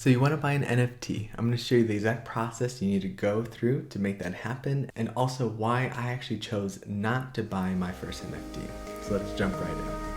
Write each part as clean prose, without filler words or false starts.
So you want to buy an NFT. I'm going to show you the exact process you need to go through to make that happen, and also why I actually chose not to buy my first NFT. So let's jump right in.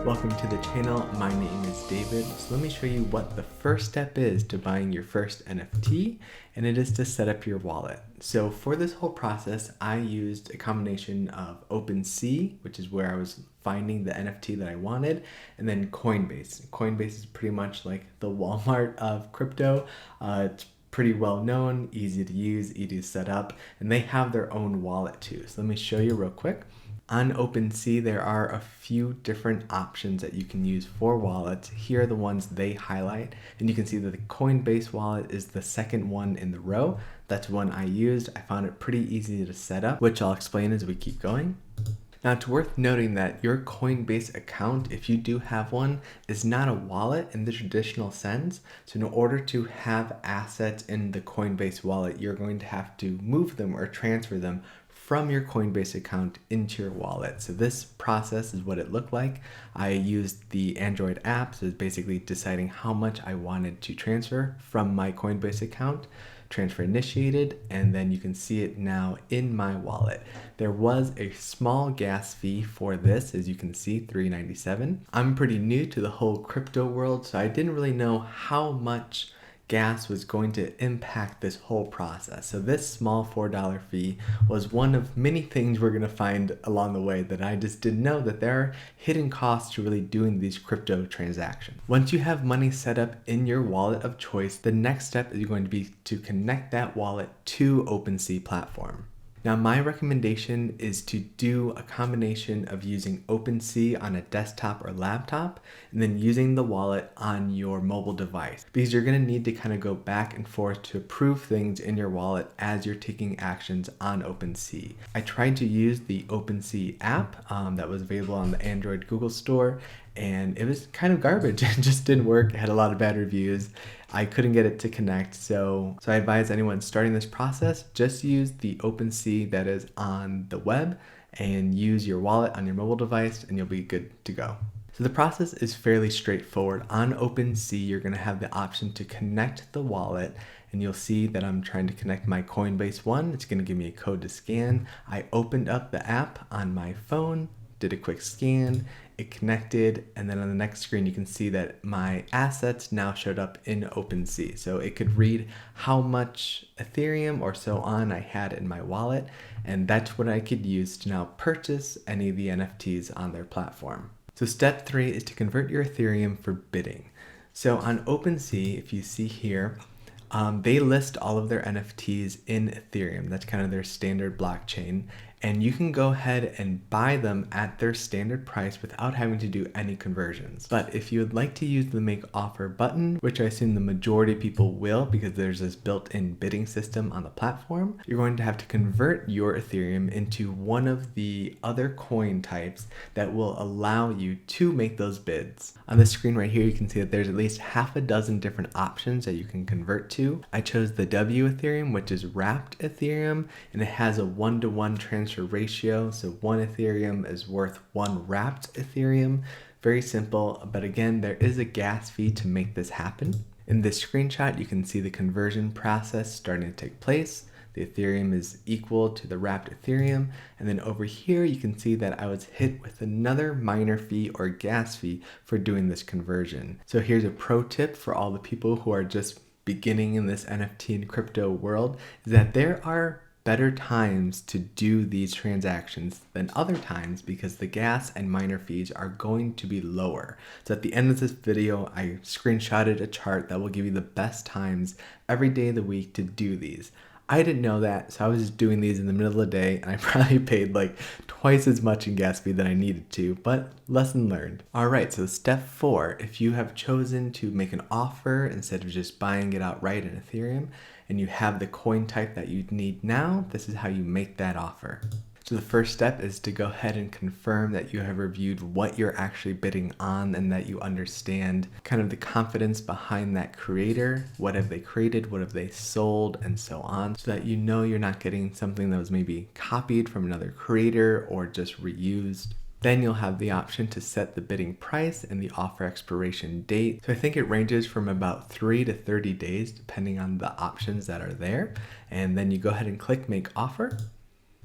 Welcome to the channel. My name is David. So let me show you what the first step is to buying your first NFT, and it is to set up your wallet. So for this whole process, I used a combination of OpenSea, which is where I was finding the NFT that I wanted, and then Coinbase. Coinbase is pretty much like the Walmart of crypto. It's pretty well known, easy to use, easy to set up, and they have their own wallet too. So let me show you real quick. On OpenSea, there are a few different options that you can use for wallets. Here are the ones they highlight, and you can see that the Coinbase wallet is the second one in the row. That's one I used. I found it pretty easy to set up, which I'll explain as we keep going. Now, it's worth noting that your Coinbase account, if you do have one, is not a wallet in the traditional sense. So in order to have assets in the Coinbase wallet, you're going to have to move them or transfer them from your Coinbase account into your wallet. So this process is what it looked like. I used the Android app, so it's basically deciding how much I wanted to transfer from my Coinbase account. Transfer initiated, and then you can see it now in my wallet. There was a small gas fee for this, as you can see, $3.97. I'm pretty new to the whole crypto world, so I didn't really know how much gas was going to impact this whole process. So this small $4 fee was one of many things we're going to find along the way that I just didn't know, that there are hidden costs to really doing these crypto transactions. Once you have money set up in your wallet of choice, the next step is going to be to connect that wallet to OpenSea platform. Now, my recommendation is to do a combination of using OpenSea on a desktop or laptop and then using the wallet on your mobile device, because you're going to need to kind of go back and forth to approve things in your wallet as you're taking actions on OpenSea. I tried to use the OpenSea app that was available on the Android Google Store, and it was kind of garbage. It just didn't work. It had a lot of bad reviews. I couldn't get it to connect. So I advise anyone starting this process, just use the OpenSea that is on the web and use your wallet on your mobile device and you'll be good to go. So the process is fairly straightforward. On OpenSea, you're going to have the option to connect the wallet, and you'll see that I'm trying to connect my Coinbase one. It's going to give me a code to scan. I opened up the app on my phone, did a quick scan, it connected, and then on the next screen you can see that my assets now showed up in OpenSea. So it could read how much Ethereum or so on I had in my wallet, and that's what I could use to now purchase any of the NFTs on their platform. So step 3 is to convert your Ethereum for bidding. So on OpenSea, if you see here, they list all of their NFTs in Ethereum. That's kind of their standard blockchain. And you can go ahead and buy them at their standard price without having to do any conversions. But if you would like to use the make offer button, which I assume the majority of people will because there's this built-in bidding system on the platform, you're going to have to convert your Ethereum into one of the other coin types that will allow you to make those bids. On the screen right here, you can see that there's at least half a dozen different options that you can convert to. I chose the W Ethereum, which is wrapped Ethereum, and it has a 1-to-1 transfer ratio, so 1 Ethereum is worth 1 wrapped Ethereum. Very simple, but again, there is a gas fee to make this happen. In this screenshot, you can see the conversion process starting to take place. The Ethereum is equal to the wrapped Ethereum, and then over here you can see that I was hit with another minor fee or gas fee for doing this conversion. So here's a pro tip for all the people who are just beginning in this NFT and crypto world, is that there are better times to do these transactions than other times because the gas and minor fees are going to be lower. So at the end of this video, I screenshotted a chart that will give you the best times every day of the week to do these. I didn't know that, so I was just doing these in the middle of the day, and I probably paid like twice as much in gas fee than I needed to, but lesson learned. All right, so step 4, if you have chosen to make an offer instead of just buying it outright in Ethereum, and you have the coin type that you need now, this is how you make that offer. So the first step is to go ahead and confirm that you have reviewed what you're actually bidding on and that you understand kind of the confidence behind that creator. What have they created? What have they sold? And so on, so that you know you're not getting something that was maybe copied from another creator or just reused. Then you'll have the option to set the bidding price and the offer expiration date. So I think it ranges from about 3 to 30 days depending on the options that are there. And then you go ahead and click make offer.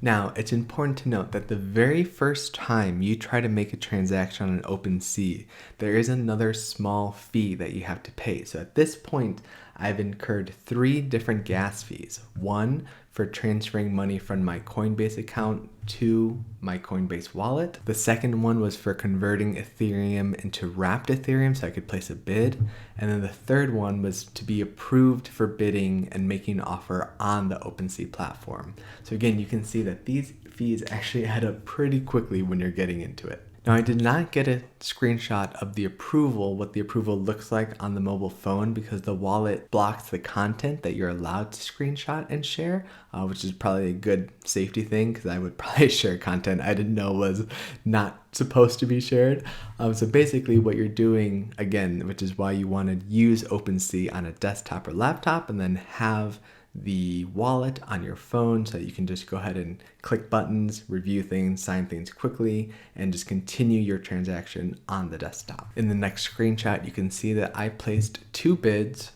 Now, it's important to note that the very first time you try to make a transaction on OpenSea, there is another small fee that you have to pay. So at this point, I've incurred 3 different gas fees. One for transferring money from my Coinbase account to my Coinbase wallet. The second one was for converting Ethereum into wrapped Ethereum so I could place a bid. And then the third one was to be approved for bidding and making an offer on the OpenSea platform. So again, you can see that these fees actually add up pretty quickly when you're getting into it. Now, I did not get a screenshot of the approval, what the approval looks like on the mobile phone, because the wallet blocks the content that you're allowed to screenshot and share, which is probably a good safety thing because I would probably share content I didn't know was not supposed to be shared. So basically what you're doing, again, which is why you want to use OpenSea on a desktop or laptop and then have the wallet on your phone so that you can just go ahead and click buttons, review things, sign things quickly, and just continue your transaction on the desktop. In the next screenshot, you can see that I placed 2 bids.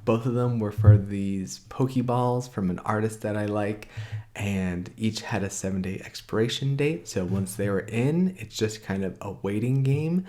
Both of them were for these Pokeballs from an artist that I like, and each had a 7-day expiration date. So once they were in, it's just kind of a waiting game.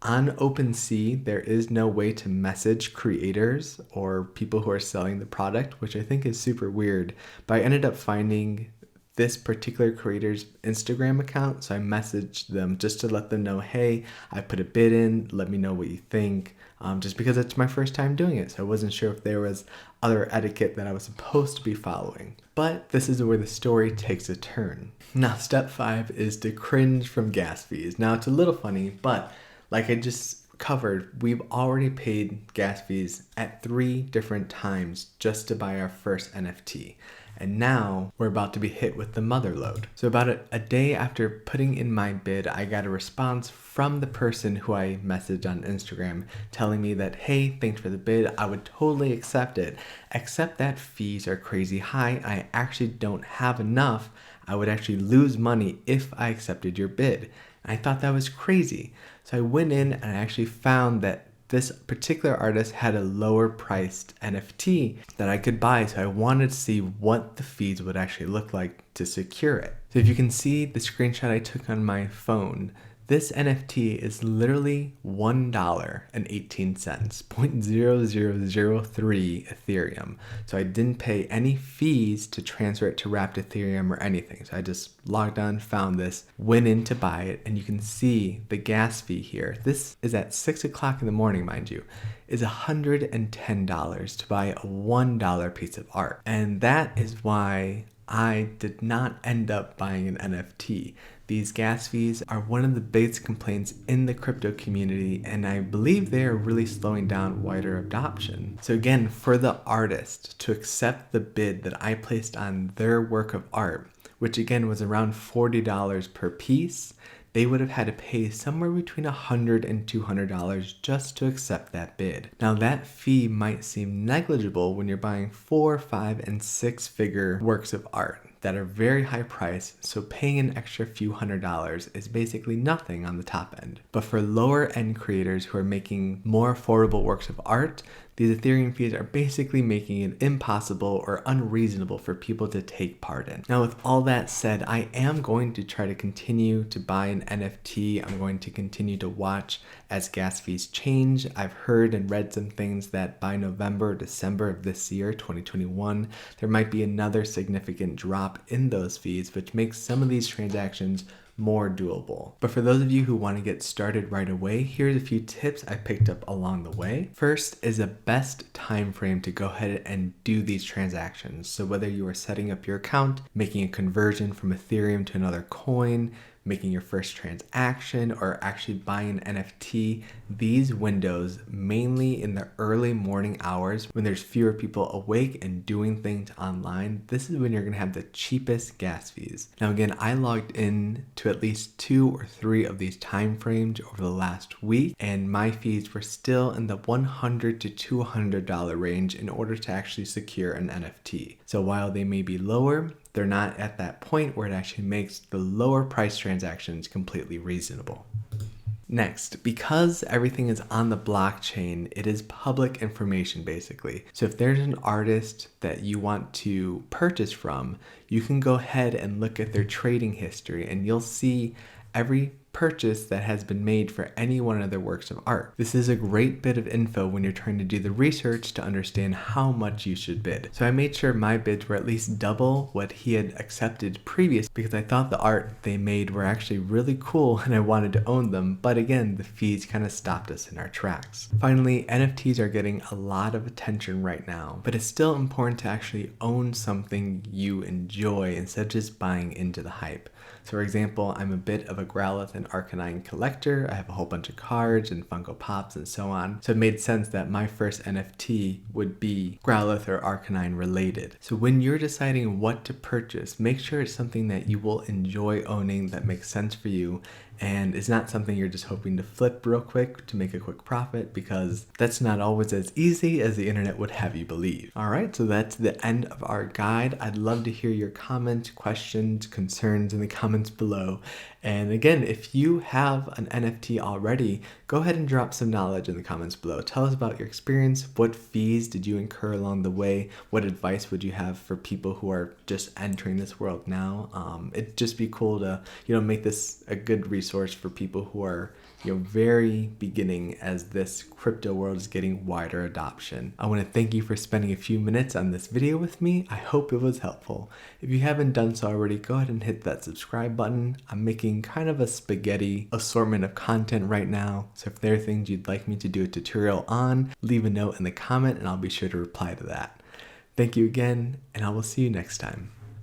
On OpenSea, there is no way to message creators or people who are selling the product, which I think is super weird. But I ended up finding this particular creator's Instagram account, so I messaged them just to let them know, hey, I put a bid in, let me know what you think, just because it's my first time doing it. So I wasn't sure if there was other etiquette that I was supposed to be following. But this is where the story takes a turn. Now, step 5 is to cringe from gas fees. Now, it's a little funny, but like I just covered, we've already paid gas fees at 3 different times just to buy our first NFT. And now we're about to be hit with the mother load. So about a day after putting in my bid, I got a response from the person who I messaged on Instagram telling me that, hey, thanks for the bid. I would totally accept it, except that fees are crazy high. I actually don't have enough. I would actually lose money if I accepted your bid. I thought that was crazy. So I went in and I actually found that this particular artist had a lower priced NFT that I could buy. So I wanted to see what the fees would actually look like to secure it. So if you can see the screenshot I took on my phone, this NFT is literally $1.18, 0.0003 Ethereum. So I didn't pay any fees to transfer it to wrapped Ethereum or anything. So I just logged on, found this, went in to buy it, and you can see the gas fee here. This is at 6 o'clock in the morning, mind you, is $110 to buy a $1 piece of art. And that is why I did not end up buying an NFT. These gas fees are one of the biggest complaints in the crypto community, and I believe they are really slowing down wider adoption. So again, for the artist to accept the bid that I placed on their work of art, which again was around $40 per piece, they would have had to pay somewhere between $100 and $200 just to accept that bid. Now that fee might seem negligible when you're buying 4, 5, and 6-figure works of art that are very high priced, so paying an extra few $100s is basically nothing on the top end. But for lower end creators who are making more affordable works of art, these Ethereum fees are basically making it impossible or unreasonable for people to take part in. Now, with all that said, I am going to try to continue to buy an NFT. I'm going to continue to watch as gas fees change. I've heard and read some things that by November, December of this year, 2021, there might be another significant drop in those fees, which makes some of these transactions more doable. But for those of you who want to get started right away, here's a few tips I picked up along the way. First is the best time frame to go ahead and do these transactions. So whether you are setting up your account, making a conversion from Ethereum to another coin, making your first transaction, or actually buying an NFT, these windows, mainly in the early morning hours when there's fewer people awake and doing things online, this is when you're gonna have the cheapest gas fees. Now again, I logged in to at least 2 or 3 of these time frames over the last week, and my fees were still in the $100 to $200 range in order to actually secure an NFT. So while they may be lower, they're not at that point where it actually makes the lower price transactions completely reasonable. Next, because everything is on the blockchain, it is public information basically. So if there's an artist that you want to purchase from, you can go ahead and look at their trading history and you'll see every purchase that has been made for any one of their works of art. This is a great bit of info when you're trying to do the research to understand how much you should bid. So I made sure my bids were at least double what he had accepted previous because I thought the art they made were actually really cool and I wanted to own them, but again, the fees kind of stopped us in our tracks. Finally, NFTs are getting a lot of attention right now, but it's still important to actually own something you enjoy instead of just buying into the hype. So for example, I'm a bit of a Growlithe and Arcanine collector. I have a whole bunch of cards and Funko Pops and so on. So it made sense that my first NFT would be Growlithe or Arcanine related. So when you're deciding what to purchase, make sure it's something that you will enjoy owning, that makes sense for you, and it's not something you're just hoping to flip real quick to make a quick profit, because that's not always as easy as the internet would have you believe. All right, so that's the end of our guide. I'd love to hear your comments, questions, concerns in the comments below. And again, if you have an NFT already, go ahead and drop some knowledge in the comments below. Tell us about your experience. What fees did you incur along the way? What advice would you have for people who are just entering this world now? It'd just be cool to, make this a good resource for people who are, very beginning as this crypto world is getting wider adoption. I want to thank you for spending a few minutes on this video with me. I hope it was helpful. If you haven't done so already, go ahead and hit that subscribe button. I'm making kind of a spaghetti assortment of content right now, so if there are things you'd like me to do a tutorial on, leave a note in the comment and I'll be sure to reply to that. Thank you again, and I will see you next time.